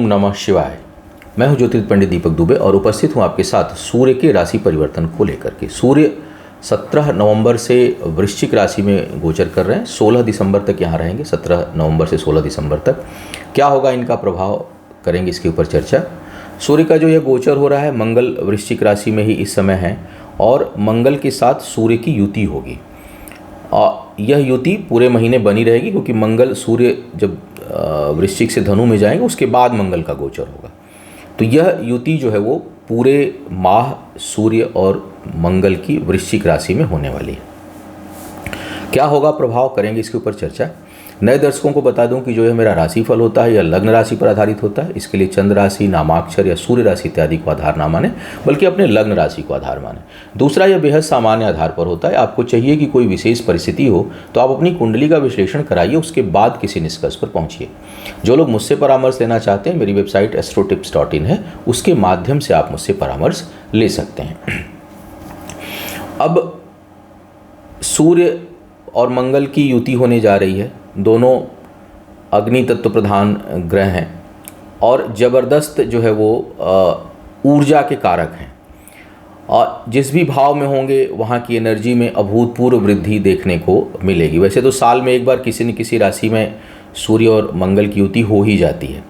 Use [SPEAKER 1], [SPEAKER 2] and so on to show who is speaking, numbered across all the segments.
[SPEAKER 1] नमः शिवाय। मैं हूं ज्योतिष पंडित दीपक दुबे और उपस्थित हूं आपके साथ सूर्य के राशि परिवर्तन को लेकर के। सूर्य 17 नवंबर से वृश्चिक राशि में गोचर कर रहे हैं, 16 दिसंबर तक यहाँ रहेंगे। 17 नवंबर से 16 दिसंबर तक क्या होगा, इनका प्रभाव करेंगे, इसके ऊपर चर्चा। सूर्य का जो यह गोचर हो रहा है, मंगल वृश्चिक राशि में ही इस समय है और मंगल के साथ सूर्य की युति होगी। और यह युति पूरे महीने बनी रहेगी, क्योंकि मंगल सूर्य जब वृश्चिक से धनु में जाएंगे उसके बाद मंगल का गोचर होगा। तो यह युति जो है वो पूरे माह सूर्य और मंगल की वृश्चिक राशि में होने वाली है। क्या होगा, प्रभाव करेंगे, इसके ऊपर चर्चा। नए दर्शकों को बता दूं कि जो यह मेरा राशिफल होता है यह लग्न राशि पर आधारित होता है। इसके लिए चंद्र राशि, नामाक्षर या सूर्य राशि इत्यादि को आधार ना माने, बल्कि अपने लग्न राशि को आधार माने। दूसरा, यह बेहद सामान्य आधार पर होता है। आपको चाहिए कि कोई विशेष परिस्थिति हो तो आप अपनी कुंडली का विश्लेषण कराइए, उसके बाद किसी निष्कर्ष पर पहुंचिए। जो लोग मुझसे परामर्श लेना चाहते हैं, मेरी वेबसाइट astrotips.in है, उसके माध्यम से आप मुझसे परामर्श ले सकते हैं। अब सूर्य और मंगल की युति होने जा रही है। दोनों अग्नि तत्व प्रधान ग्रह हैं और ज़बरदस्त जो है वो ऊर्जा के कारक हैं, और जिस भी भाव में होंगे वहाँ की एनर्जी में अभूतपूर्व वृद्धि देखने को मिलेगी। वैसे तो साल में एक बार किसी न किसी राशि में सूर्य और मंगल की युति हो ही जाती है,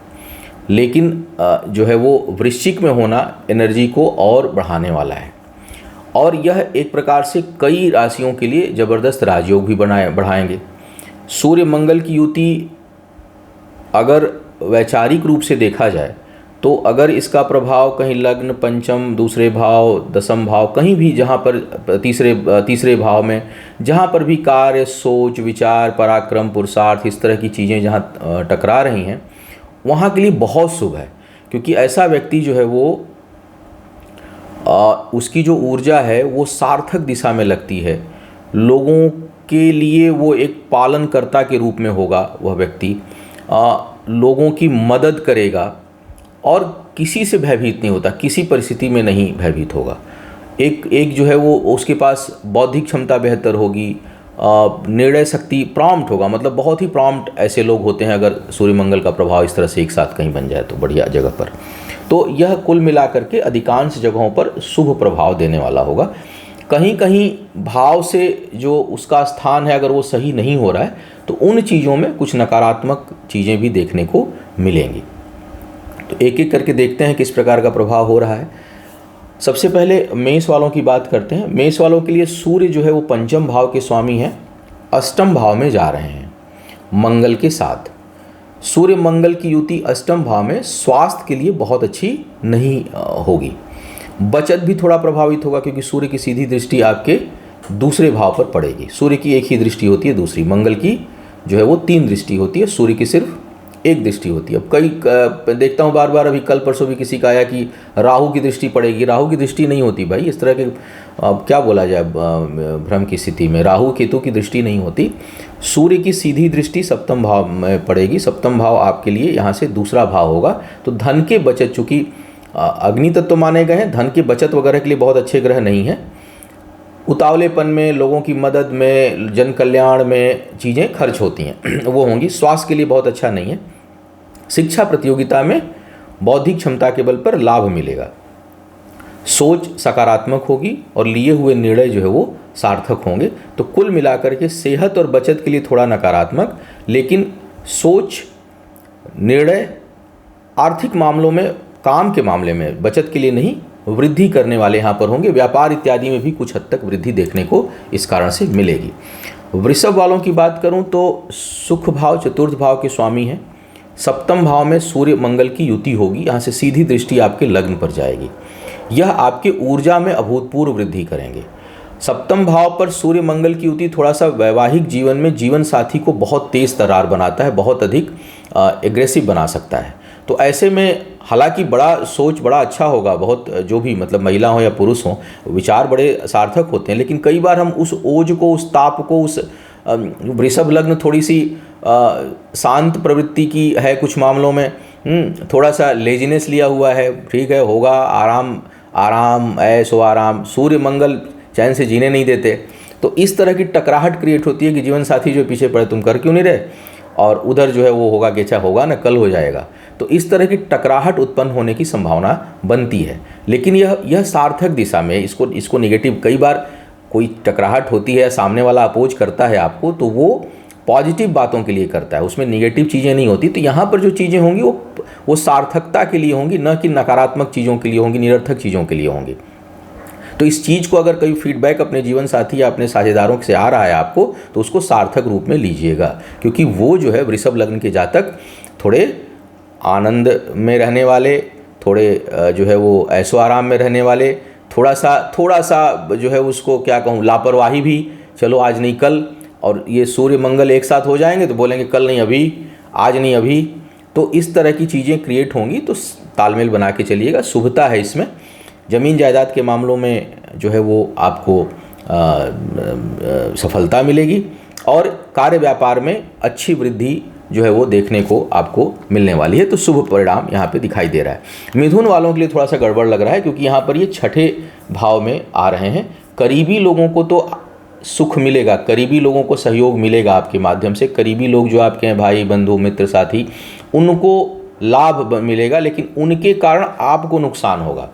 [SPEAKER 1] लेकिन जो है वो वृश्चिक में होना एनर्जी को और बढ़ाने वाला है। और यह एक प्रकार से कई राशियों के लिए ज़बरदस्त राजयोग भी बढ़ाएंगे। सूर्य मंगल की युति अगर वैचारिक रूप से देखा जाए तो अगर इसका प्रभाव कहीं लग्न, पंचम, दूसरे भाव, दसम भाव, कहीं भी जहाँ पर तीसरे भाव में जहाँ पर भी कार्य, सोच, विचार, पराक्रम, पुरुषार्थ, इस तरह की चीज़ें जहाँ टकरा रही हैं, वहाँ के लिए बहुत शुभ है। क्योंकि ऐसा व्यक्ति जो है वो उसकी जो ऊर्जा है वो सार्थक दिशा में लगती है। लोगों के लिए वो एक पालनकर्ता के रूप में होगा। वह व्यक्ति लोगों की मदद करेगा और किसी से भयभीत नहीं होता, किसी परिस्थिति में नहीं भयभीत होगा। एक जो है वो उसके पास बौद्धिक क्षमता बेहतर होगी, निर्णय शक्ति प्रॉम्प्ट होगा। मतलब बहुत ही प्रॉम्प्ट ऐसे लोग होते हैं अगर सूर्य मंगल का प्रभाव इस तरह से एक साथ कहीं बन जाए तो बढ़िया जगह पर। तो यह कुल मिलाकर के अधिकांश जगहों पर शुभ प्रभाव देने वाला होगा। कहीं कहीं भाव से जो उसका स्थान है अगर वो सही नहीं हो रहा है तो उन चीज़ों में कुछ नकारात्मक चीज़ें भी देखने को मिलेंगी। तो एक एक करके देखते हैं किस प्रकार का प्रभाव हो रहा है। सबसे पहले मेष वालों की बात करते हैं। मेष वालों के लिए सूर्य जो है वो पंचम भाव के स्वामी हैं, अष्टम भाव में जा रहे हैं मंगल के साथ। सूर्य मंगल की युति अष्टम भाव में स्वास्थ्य के लिए बहुत अच्छी नहीं होगी। बचत भी थोड़ा प्रभावित होगा, क्योंकि सूर्य की सीधी दृष्टि आपके दूसरे भाव पर पड़ेगी। सूर्य की एक ही दृष्टि होती है, दूसरी मंगल की जो है वो 3 दृष्टि होती है, सूर्य की सिर्फ एक दृष्टि होती है। अब कई देखता हूँ बार बार, अभी कल परसों भी किसी का आया कि राहु की दृष्टि पड़ेगी। राहु की दृष्टि नहीं होती भाई, इस तरह के क्या बोला जाए, भ्रम की स्थिति में राहु केतु की दृष्टि नहीं होती। सूर्य की सीधी दृष्टि सप्तम भाव में पड़ेगी। सप्तम भाव आपके लिए यहाँ से दूसरा भाव होगा। तो धन के बचत, चूँकि अग्नि तत्व माने गए हैं, धन के बचत वगैरह के लिए बहुत अच्छे ग्रह नहीं हैं। उतावलेपन में, लोगों की मदद में, जन कल्याण में चीज़ें खर्च होती हैं वो होंगी। स्वास्थ्य के लिए बहुत अच्छा नहीं है। शिक्षा प्रतियोगिता में बौद्धिक क्षमता के बल पर लाभ मिलेगा। सोच सकारात्मक होगी और लिए हुए निर्णय जो है वो सार्थक होंगे। तो कुल मिलाकर के सेहत और बचत के लिए थोड़ा नकारात्मक, लेकिन सोच, निर्णय, आर्थिक मामलों में, काम के मामले में, बचत के लिए नहीं, वृद्धि करने वाले यहाँ पर होंगे। व्यापार इत्यादि में भी कुछ हद तक वृद्धि देखने को इस कारण से मिलेगी। वृषभ वालों की बात करूँ तो सुख भाव चतुर्थ भाव के स्वामी हैं। सप्तम भाव में सूर्य मंगल की युति होगी। यहाँ से सीधी दृष्टि आपके लग्न पर जाएगी। यह आपके ऊर्जा में अभूतपूर्व वृद्धि करेंगे। सप्तम भाव पर सूर्य मंगल की युति थोड़ा सा वैवाहिक जीवन में जीवन साथी को बहुत तेज तर्रार बनाता है, बहुत अधिक एग्रेसिव बना सकता है। तो ऐसे में हालांकि बड़ा अच्छा होगा, बहुत जो भी मतलब महिला हो या पुरुष हो, विचार बड़े सार्थक होते हैं, लेकिन कई बार हम उस ओज को, उस ताप को, उस वृषभ लग्न थोड़ी सी शांत प्रवृत्ति की है कुछ मामलों में, थोड़ा सा लेजीनेस लिया हुआ है। ठीक है, होगा आराम ऐशो आराम। सूर्य मंगल चैन से जीने नहीं देते, तो इस तरह की टकराहट क्रिएट होती है कि जीवन साथी जो पीछे पड़े, तुम कर क्यों नहीं रहे, और उधर जो है वो होगा कि अच्छा होगा ना, कल हो जाएगा। तो इस तरह की टकराहट उत्पन्न होने की संभावना बनती है। लेकिन यह सार्थक दिशा में, इसको निगेटिव, कई बार कोई टकराहट होती है, सामने वाला अपोज करता है आपको, तो वो पॉजिटिव बातों के लिए करता है, उसमें निगेटिव चीज़ें नहीं होती। तो यहाँ पर जो चीज़ें होंगी वो सार्थकता के लिए होंगी, न कि नकारात्मक चीज़ों के लिए होंगी, निरर्थक चीज़ों के लिए होंगी। तो इस चीज़ को अगर कोई फीडबैक अपने जीवन साथी या अपने साझेदारों से आ रहा है आपको, तो उसको सार्थक रूप में लीजिएगा, क्योंकि वो जो है वृषभ लग्न के जातक थोड़े आनंद में रहने वाले, थोड़े जो है वो ऐशो आराम में रहने वाले, थोड़ा सा जो है उसको क्या कहूँ, लापरवाही भी, चलो आज नहीं कल, और ये सूर्य मंगल एक साथ हो जाएंगे तो बोलेंगे कल नहीं अभी, आज नहीं अभी। तो इस तरह की चीज़ें क्रिएट होंगी, तो तालमेल बना के चलिएगा। शुभता है इसमें। ज़मीन जायदाद के मामलों में जो है वो आपको सफलता मिलेगी, और कार्य व्यापार में अच्छी वृद्धि जो है वो देखने को आपको मिलने वाली है। तो शुभ परिणाम यहाँ पे दिखाई दे रहा है। मिथुन वालों के लिए थोड़ा सा गड़बड़ लग रहा है, क्योंकि यहाँ पर ये छठे भाव में आ रहे हैं। करीबी लोगों को तो सुख मिलेगा, करीबी लोगों को सहयोग मिलेगा आपके माध्यम से। करीबी लोग जो आपके हैं, भाई बंधु मित्र साथी, उनको लाभ मिलेगा, लेकिन उनके कारण आपको नुकसान होगा।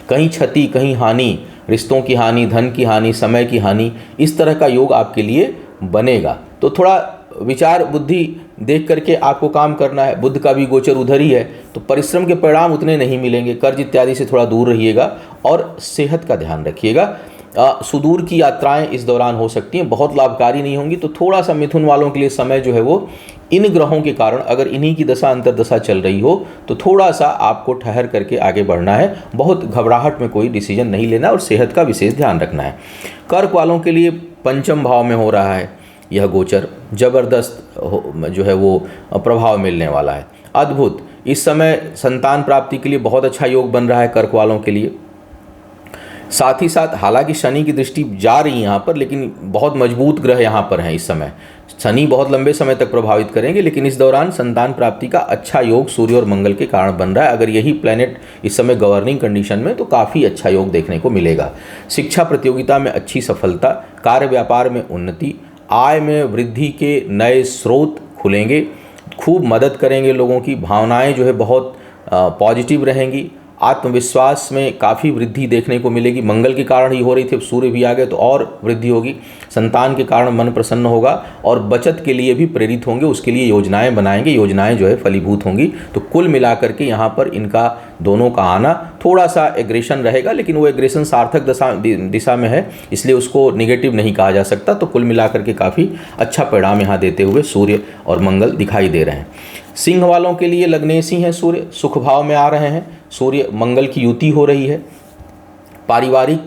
[SPEAKER 1] कहीं क्षति, कहीं हानि, रिश्तों की हानि, धन की हानि, समय की हानि, इस तरह का योग आपके लिए बनेगा। तो थोड़ा विचार बुद्धि देख करके आपको काम करना है। बुध का भी गोचर उधर ही है, तो परिश्रम के परिणाम उतने नहीं मिलेंगे। कर्ज इत्यादि से थोड़ा दूर रहिएगा, और सेहत का ध्यान रखिएगा। सुदूर की यात्राएं इस दौरान हो सकती हैं, बहुत लाभकारी नहीं होंगी। तो थोड़ा सा मिथुन वालों के लिए समय जो है वो इन ग्रहों के कारण, अगर इन्हीं की दशा अंतर्दशा चल रही हो, तो थोड़ा सा आपको ठहर करके आगे बढ़ना है। बहुत घबराहट में कोई डिसीजन नहीं लेना, और सेहत का विशेष ध्यान रखना है। कर्क वालों के लिए पंचम भाव में हो रहा है यह गोचर, जबरदस्त जो है वो प्रभाव मिलने वाला है, अद्भुत। इस समय संतान प्राप्ति के लिए बहुत अच्छा योग बन रहा है कर्क वालों के लिए। साथ ही साथ हालांकि शनि की दृष्टि जा रही है यहाँ पर, लेकिन बहुत मजबूत ग्रह यहाँ पर हैं इस समय। शनि बहुत लंबे समय तक प्रभावित करेंगे, लेकिन इस दौरान संतान प्राप्ति का अच्छा योग सूर्य और मंगल के कारण बन रहा है। अगर यही प्लैनेट इस समय गवर्निंग कंडीशन में, तो काफ़ी अच्छा योग देखने को मिलेगा। शिक्षा प्रतियोगिता में अच्छी सफलता, कार्य व्यापार में उन्नति, आय में वृद्धि के नए स्रोत खुलेंगे, खूब मदद करेंगे लोगों की। भावनाएं जो है बहुत पॉजिटिव रहेंगी। आत्मविश्वास में काफ़ी वृद्धि देखने को मिलेगी। मंगल के कारण ही हो रही थी, अब सूर्य भी आ गए तो और वृद्धि होगी। संतान के कारण मन प्रसन्न होगा, और बचत के लिए भी प्रेरित होंगे, उसके लिए योजनाएं बनाएंगे, योजनाएं जो है फलीभूत होंगी। तो कुल मिलाकर के यहाँ पर इनका दोनों का आना, थोड़ा सा एग्रेशन रहेगा, लेकिन वो एग्रेशन सार्थक दिशा में है, इसलिए उसको निगेटिव नहीं कहा जा सकता। तो कुल मिलाकर के काफ़ी अच्छा परिणाम यहाँ देते हुए सूर्य और मंगल दिखाई दे रहे हैं। सिंह वालों के लिए लग्नेशी हैं सूर्य, सुख भाव में आ रहे हैं। सूर्य मंगल की युति हो रही है। पारिवारिक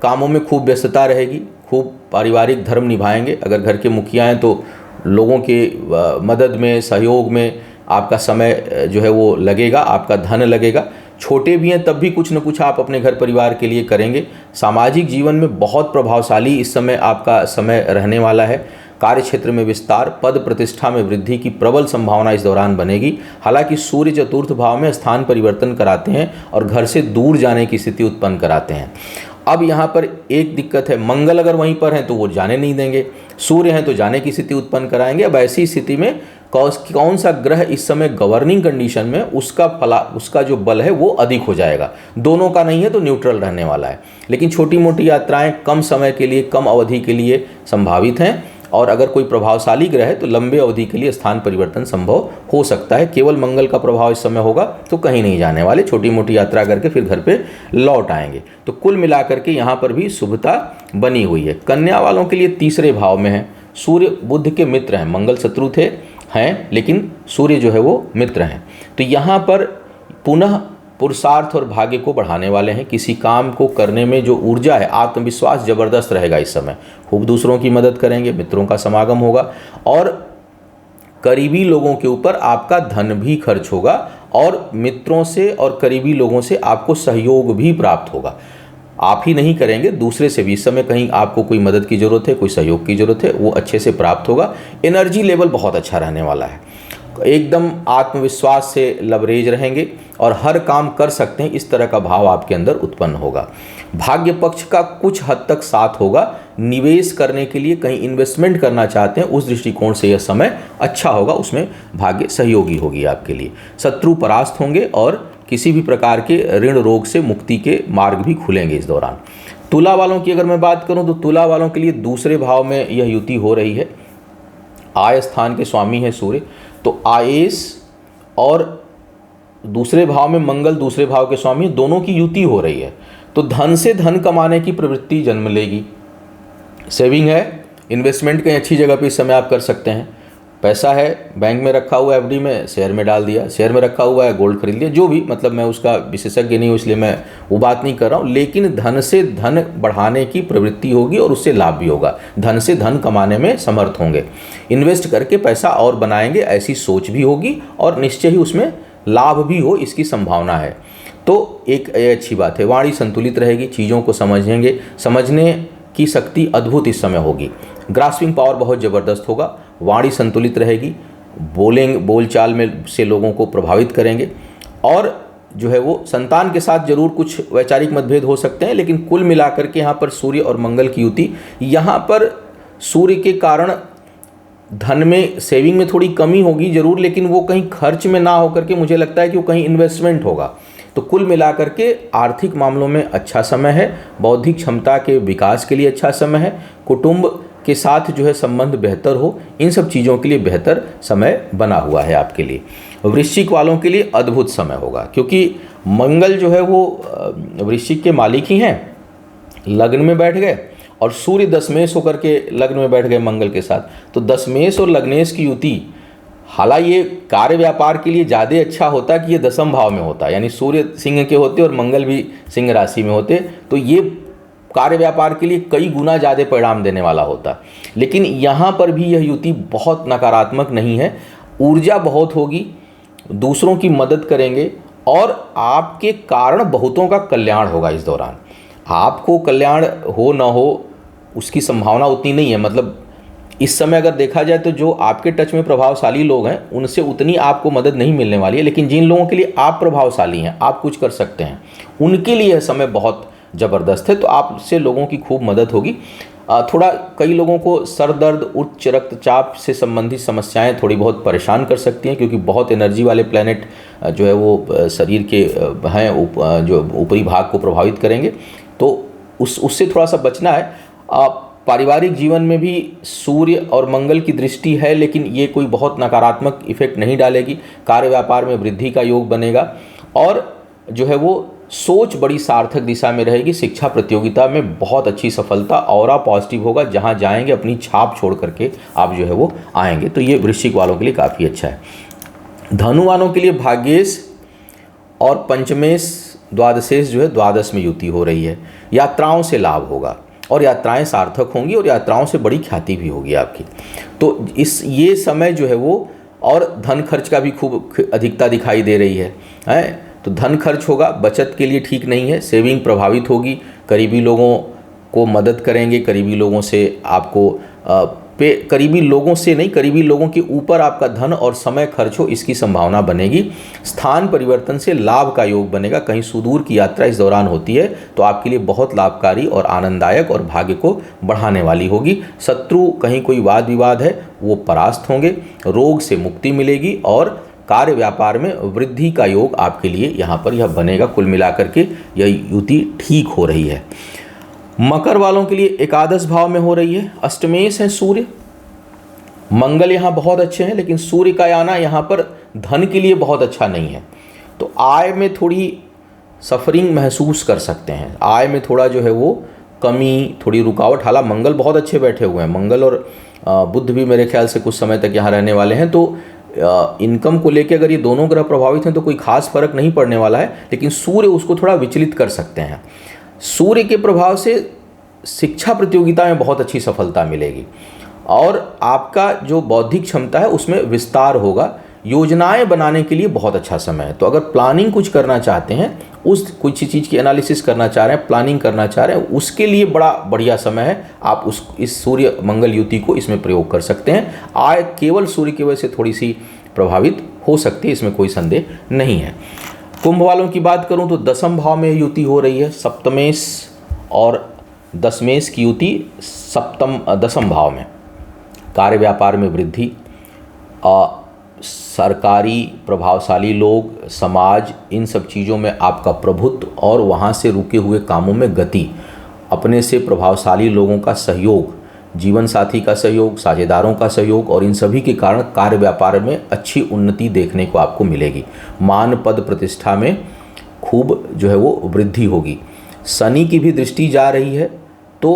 [SPEAKER 1] कामों में खूब व्यस्तता रहेगी, खूब पारिवारिक धर्म निभाएंगे। अगर घर के मुखिया हैं तो लोगों के मदद में, सहयोग में आपका समय जो है वो लगेगा, आपका धन लगेगा। छोटे भी हैं तब भी कुछ न कुछ आप अपने घर परिवार के लिए करेंगे। सामाजिक जीवन में बहुत प्रभावशाली इस समय आपका समय रहने वाला है। कार्य क्षेत्र में विस्तार, पद प्रतिष्ठा में वृद्धि की प्रबल संभावना इस दौरान बनेगी। हालांकि सूर्य चतुर्थ भाव में स्थान परिवर्तन कराते हैं और घर से दूर जाने की स्थिति उत्पन्न कराते हैं। अब यहाँ पर एक दिक्कत है, मंगल अगर वहीं पर हैं तो वो जाने नहीं देंगे, सूर्य हैं तो जाने की स्थिति उत्पन्न कराएंगे। अब ऐसी स्थिति में कौन सा ग्रह इस समय गवर्निंग कंडीशन में, उसका जो बल है वो अधिक हो जाएगा। दोनों का नहीं है तो न्यूट्रल रहने वाला है। लेकिन छोटी मोटी यात्राएं कम समय के लिए, कम अवधि के लिए संभावित हैं, और अगर कोई प्रभावशाली ग्रह है तो लंबे अवधि के लिए स्थान परिवर्तन संभव हो सकता है। केवल मंगल का प्रभाव इस समय होगा तो कहीं नहीं जाने वाले, छोटी मोटी यात्रा करके फिर घर पे लौट आएंगे। तो कुल मिलाकर के यहाँ पर भी शुभता बनी हुई है। कन्या वालों के लिए तीसरे भाव में है, सूर्य बुध के मित्र हैं, मंगल शत्रु हैं, लेकिन सूर्य जो है वो मित्र हैं। तो यहाँ पर पुनः पुरुषार्थ और भाग्य को बढ़ाने वाले हैं। किसी काम को करने में जो ऊर्जा है, आत्मविश्वास जबरदस्त रहेगा इस समय। खूब दूसरों की मदद करेंगे, मित्रों का समागम होगा, और करीबी लोगों के ऊपर आपका धन भी खर्च होगा, और मित्रों से और करीबी लोगों से आपको सहयोग भी प्राप्त होगा। आप ही नहीं करेंगे, दूसरे से भी। इस समय कहीं आपको कोई मदद की ज़रूरत है, कोई सहयोग की ज़रूरत है, वो अच्छे से प्राप्त होगा। एनर्जी लेवल बहुत अच्छा रहने वाला है। एकदम आत्मविश्वास से लबरेज रहेंगे और हर काम कर सकते हैं, इस तरह का भाव आपके अंदर उत्पन्न होगा। भाग्य पक्ष का कुछ हद तक साथ होगा। निवेश करने के लिए, कहीं इन्वेस्टमेंट करना चाहते हैं, उस दृष्टिकोण से यह समय अच्छा होगा, उसमें भाग्य सहयोगी होगी आपके लिए। शत्रु परास्त होंगे और किसी भी प्रकार के ऋण रोग से मुक्ति के मार्ग भी खुलेंगे इस दौरान। तुला वालों की अगर मैं बात करूं तो तुला वालों के लिए दूसरे भाव में यह युति हो रही है। आय स्थान के स्वामी है सूर्य, तो आयेश और दूसरे भाव में मंगल दूसरे भाव के स्वामी, दोनों की युति हो रही है। तो धन से धन कमाने की प्रवृत्ति जन्म लेगी। सेविंग है, इन्वेस्टमेंट कहीं अच्छी जगह पे इस समय आप कर सकते हैं। पैसा है बैंक में रखा हुआ है, एफडी में, शेयर में डाल दिया, शेयर में रखा हुआ है, गोल्ड खरीद लिया, जो भी, मतलब मैं उसका विशेषज्ञ नहीं हूँ इसलिए मैं वो बात नहीं कर रहा हूँ। लेकिन धन से धन बढ़ाने की प्रवृत्ति होगी और उससे लाभ भी होगा। धन से धन कमाने में समर्थ होंगे, इन्वेस्ट करके पैसा और बनाएंगे, ऐसी सोच भी होगी और निश्चय ही उसमें लाभ भी हो, इसकी संभावना है। तो एक अच्छी बात है। वाणी संतुलित रहेगी, चीज़ों को समझेंगे, समझने की शक्ति अद्भुत इस समय होगी। ग्रास्पिंग पावर बहुत ज़बरदस्त होगा। वाणी संतुलित रहेगी, बोलचाल में से लोगों को प्रभावित करेंगे। और जो है वो संतान के साथ जरूर कुछ वैचारिक मतभेद हो सकते हैं, लेकिन कुल मिलाकर के यहाँ पर सूर्य और मंगल की युति, यहाँ पर सूर्य के कारण धन में, सेविंग में थोड़ी कमी होगी जरूर, लेकिन वो कहीं खर्च में ना होकर के मुझे लगता है कि वो कहीं इन्वेस्टमेंट होगा। तो कुल मिलाकर के आर्थिक मामलों में अच्छा समय है। बौद्धिक क्षमता के विकास के लिए अच्छा समय है। कुटुंब के साथ जो है संबंध बेहतर हो, इन सब चीज़ों के लिए बेहतर समय बना हुआ है आपके लिए। वृश्चिक वालों के लिए अद्भुत समय होगा, क्योंकि मंगल जो है वो वृश्चिक के मालिक ही हैं, लग्न में बैठ गए, और सूर्य दशमेश होकर के लग्न में बैठ गए मंगल के साथ। तो दशमेश और लग्नेश की युति, हालांकि ये कार्य व्यापार के लिए ज़्यादा अच्छा होता कि ये दशम भाव में होता, यानी सूर्य सिंह के होते और मंगल भी सिंह राशि में होते, तो ये कार्य व्यापार के लिए कई गुना ज़्यादा परिणाम देने वाला होता। लेकिन यहाँ पर भी यह युति बहुत नकारात्मक नहीं है। ऊर्जा बहुत होगी, दूसरों की मदद करेंगे और आपके कारण बहुतों का कल्याण होगा इस दौरान। आपको कल्याण हो ना हो उसकी संभावना उतनी नहीं है। मतलब इस समय अगर देखा जाए तो जो आपके टच में प्रभावशाली लोग हैं उनसे उतनी आपको मदद नहीं मिलने वाली है, लेकिन जिन लोगों के लिए आप प्रभावशाली हैं, आप कुछ कर सकते हैं, उनके लिए यह समय बहुत ज़बरदस्त है। तो आपसे लोगों की खूब मदद होगी। थोड़ा कई लोगों को सर दर्द, उच्च रक्तचाप से संबंधित समस्याएं थोड़ी बहुत परेशान कर सकती हैं, क्योंकि बहुत एनर्जी वाले प्लैनेट जो है वो शरीर के हैं, जो ऊपरी भाग को प्रभावित करेंगे, तो उससे थोड़ा सा बचना है। पारिवारिक जीवन में भी सूर्य और मंगल की दृष्टि है, लेकिन ये कोई बहुत नकारात्मक इफेक्ट नहीं डालेगी। कार्य व्यापार में वृद्धि का योग बनेगा और जो है वो सोच बड़ी सार्थक दिशा में रहेगी। शिक्षा प्रतियोगिता में बहुत अच्छी सफलता, ऑरा पॉजिटिव होगा, जहाँ जाएंगे अपनी छाप छोड़ करके आप जो है वो आएंगे। तो ये वृश्चिक वालों के लिए काफ़ी अच्छा है। धनु वालों के लिए भाग्येश और पंचमेश द्वादशेश जो है द्वादश में युति हो रही है। यात्राओं से लाभ होगा और यात्राएं सार्थक होंगी और यात्राओं से बड़ी ख्याति भी होगी आपकी। तो ये समय जो है वो, और धन खर्च का भी खूब अधिकता दिखाई दे रही है। तो धन खर्च होगा, बचत के लिए ठीक नहीं है। सेविंग प्रभावित होगी, करीबी लोगों को मदद करेंगे, करीबी लोगों से आपको करीबी लोगों से नहीं, करीबी लोगों के ऊपर आपका धन और समय खर्च हो, इसकी संभावना बनेगी। स्थान परिवर्तन से लाभ का योग बनेगा। कहीं सुदूर की यात्रा इस दौरान होती है तो आपके लिए बहुत लाभकारी और आनंददायक और भाग्य को बढ़ाने वाली होगी। शत्रु, कहीं कोई वाद विवाद है, वो परास्त होंगे। रोग से मुक्ति मिलेगी और कार्य व्यापार में वृद्धि का योग आपके लिए यहाँ पर यह बनेगा। कुल मिलाकर के यह युति ठीक हो रही है। मकर वालों के लिए एकादश भाव में हो रही है। अष्टमेश है सूर्य, मंगल यहाँ बहुत अच्छे हैं, लेकिन सूर्य का आना यहाँ पर धन के लिए बहुत अच्छा नहीं है। तो आय में थोड़ी सफरिंग महसूस कर सकते हैं। आय में थोड़ा जो है वो कमी, थोड़ी रुकावट। हालांकि मंगल बहुत अच्छे बैठे हुए हैं, मंगल और बुध भी मेरे ख्याल से कुछ समय तक यहाँ रहने वाले हैं। तो इनकम को लेकर अगर ये दोनों ग्रह प्रभावित हैं तो कोई खास फर्क नहीं पड़ने वाला है, लेकिन सूर्य उसको थोड़ा विचलित कर सकते हैं। सूर्य के प्रभाव से शिक्षा प्रतियोगिता में बहुत अच्छी सफलता मिलेगी और आपका जो बौद्धिक क्षमता है उसमें विस्तार होगा। योजनाएं बनाने के लिए बहुत अच्छा समय है। तो अगर प्लानिंग कुछ करना चाहते हैं, कुछ चीज़ की एनालिसिस करना चाह रहे हैं, प्लानिंग करना चाह रहे हैं, उसके लिए बड़ा बढ़िया समय है। आप इस सूर्य मंगल युति को इसमें प्रयोग कर सकते हैं। आय केवल सूर्य की वजह से थोड़ी सी प्रभावित हो सकती है, इसमें कोई संदेह नहीं है। कुंभ वालों की बात करूं तो दसम भाव में युति हो रही है। सप्तमेश और दशमेश की युति दसम भाव में। कार्य व्यापार में वृद्धि, सरकारी प्रभावशाली लोग, समाज, इन सब चीज़ों में आपका प्रभुत्व और वहाँ से रुके हुए कामों में गति, अपने से प्रभावशाली लोगों का सहयोग, जीवन साथी का सहयोग, साझेदारों का सहयोग और इन सभी के कारण कार्य व्यापार में अच्छी उन्नति देखने को आपको मिलेगी। मान पद प्रतिष्ठा में खूब जो है वो वृद्धि होगी। शनि की भी दृष्टि जा रही है तो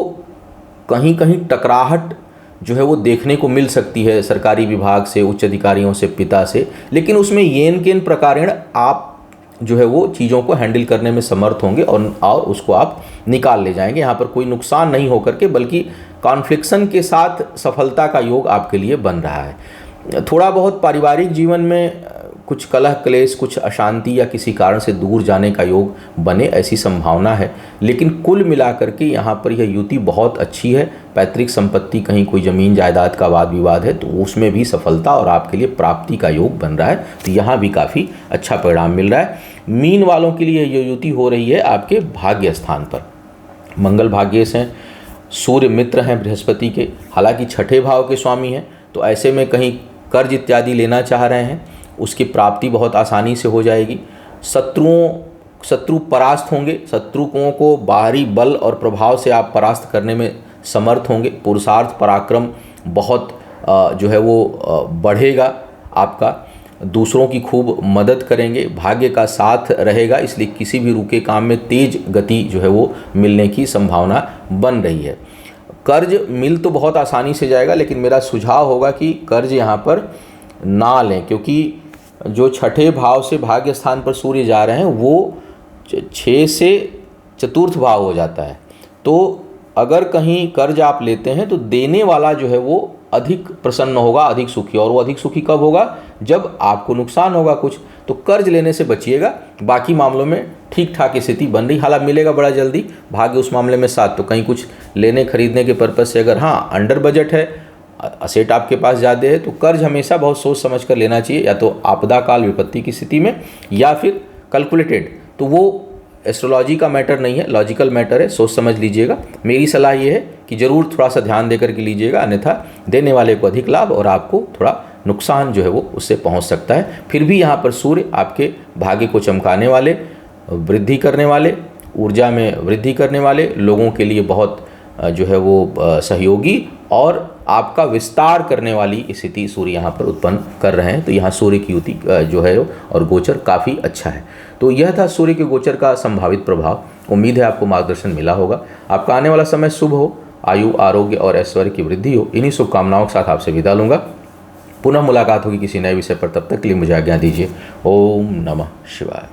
[SPEAKER 1] कहीं कहीं टकराहट जो है वो देखने को मिल सकती है सरकारी विभाग से, उच्च अधिकारियों से, पिता से, लेकिन उसमें येन केन प्रकारेण आप जो है वो चीज़ों को हैंडल करने में समर्थ होंगे और उसको आप निकाल ले जाएंगे। यहाँ पर कोई नुकसान नहीं होकर के बल्कि कॉन्फ्लिक्शन के साथ सफलता का योग आपके लिए बन रहा है। थोड़ा बहुत पारिवारिक जीवन में कुछ कलह क्लेश, कुछ अशांति या किसी कारण से दूर जाने का योग बने, ऐसी संभावना है, लेकिन कुल मिलाकर के यहाँ पर यह युति बहुत अच्छी है। पैतृक संपत्ति, कहीं कोई ज़मीन जायदाद का वाद विवाद है तो उसमें भी सफलता और आपके लिए प्राप्ति का योग बन रहा है, तो यहाँ भी काफ़ी अच्छा परिणाम मिल रहा है। मीन वालों के लिए यह युति हो रही है आपके भाग्य स्थान पर। मंगल भाग्येश हैं, सूर्य मित्र हैं बृहस्पति के, हालांकि छठे भाव के स्वामी हैं, तो ऐसे में कहीं कर्ज इत्यादि लेना चाह रहे हैं, उसकी प्राप्ति बहुत आसानी से हो जाएगी। शत्रु परास्त होंगे, शत्रुओं को बाहरी बल और प्रभाव से आप परास्त करने में समर्थ होंगे। पुरुषार्थ पराक्रम बहुत जो है वो बढ़ेगा आपका। दूसरों की खूब मदद करेंगे, भाग्य का साथ रहेगा, इसलिए किसी भी रुके काम में तेज गति जो है वो मिलने की संभावना बन रही है। कर्ज मिल तो बहुत आसानी से जाएगा, लेकिन मेरा सुझाव होगा कि कर्ज यहाँ पर ना लें, क्योंकि जो छठे भाव से भाग्य स्थान पर सूर्य जा रहे हैं वो 6 से चतुर्थ भाव हो जाता है। तो अगर कहीं कर्ज आप लेते हैं तो देने वाला जो है वो अधिक प्रसन्न होगा, अधिक सुखी। और वो अधिक सुखी कब होगा? जब आपको नुकसान होगा कुछ। तो कर्ज लेने से बचिएगा। बाकी मामलों में ठीक ठाक स्थिति बन रही, हालांकि मिलेगा बड़ा जल्दी भाग्य उस मामले में साथ। तो कहीं कुछ लेने खरीदने के पर्पज़ से अगर हाँ अंडर बजट है, असेट आपके पास ज़्यादा है, तो कर्ज हमेशा बहुत सोच समझ कर लेना चाहिए, या तो आपदा काल विपत्ति की स्थिति में या फिर कैलकुलेटेड। तो वो एस्ट्रोलॉजी का मैटर नहीं है, लॉजिकल मैटर है, सोच समझ लीजिएगा। मेरी सलाह ये है कि ज़रूर थोड़ा सा ध्यान देकर के लीजिएगा, अन्यथा देने वाले को अधिक लाभ और आपको थोड़ा नुकसान जो है वो उससे पहुंच सकता है। फिर भी यहाँ पर सूर्य आपके भाग्य को चमकाने वाले, वृद्धि करने वाले, ऊर्जा में वृद्धि करने वाले, लोगों के लिए बहुत जो है वो सहयोगी और आपका विस्तार करने वाली स्थिति सूर्य यहाँ पर उत्पन्न कर रहे हैं। तो यहाँ सूर्य की युति जो है और गोचर काफ़ी अच्छा है। तो यह था सूर्य के गोचर का संभावित प्रभाव। उम्मीद है आपको मार्गदर्शन मिला होगा। आपका आने वाला समय शुभ हो, आयु, आरोग्य और ऐश्वर्य की वृद्धि हो। इन्हीं शुभकामनाओं के साथ आपसे विदा लूँगा। पुनः मुलाकात होगी किसी नए विषय पर, तब तक के लिए मुझे आज्ञा दीजिए। ओम नमः शिवाय।